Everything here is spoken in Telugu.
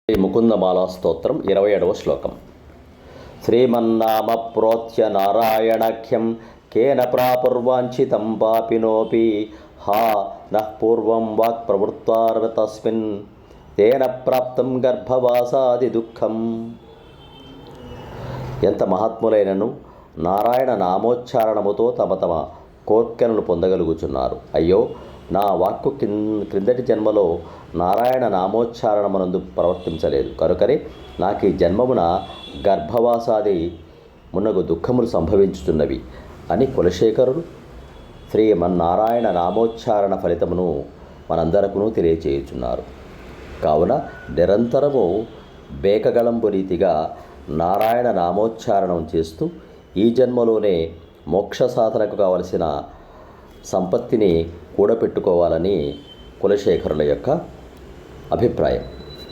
శ్రీ ముకుందమాలా స్తోత్రం 27వ శ్లోకం. శ్రీమన్నామ ప్రోత్య నారాయణాఖ్యం కేన ప్రాపుర్వాంఛితం పాపినోపి హా నః పూర్వం వాక్ ప్రవృత్తార్ తస్మిన్ తేన ప్రాప్తం గర్భవాసాది దుఃఖం. ఎంత మహాత్ములైనను నారాయణ నామోచ్చారణముతో తమ తమ కోర్కెలను పొందగలుగుచున్నారు. అయ్యో, నా వాక్కు క్రిందటి జన్మలో నారాయణ నామోచ్చారణమునందు ప్రవర్తించలేదు కనుకనే నాకు ఈ జన్మమున గర్భవాసాది మున్నగు దుఃఖములు సంభవించుతున్నవి అని కులశేఖరుడు శ్రీమన్నారాయణ నామోచ్చారణ ఫలితమును మనందరకును తెలియచేయుచున్నారు. కావున నిరంతరము బేకగళంబు రీతిగా నారాయణ నామోచ్చారణం చేస్తూ ఈ జన్మలోనే మోక్ష సాధనకు కావలసిన సంపత్తిని కూడపెట్టుకోవాలని కులశేఖరుల యొక్క అభిప్రాయం.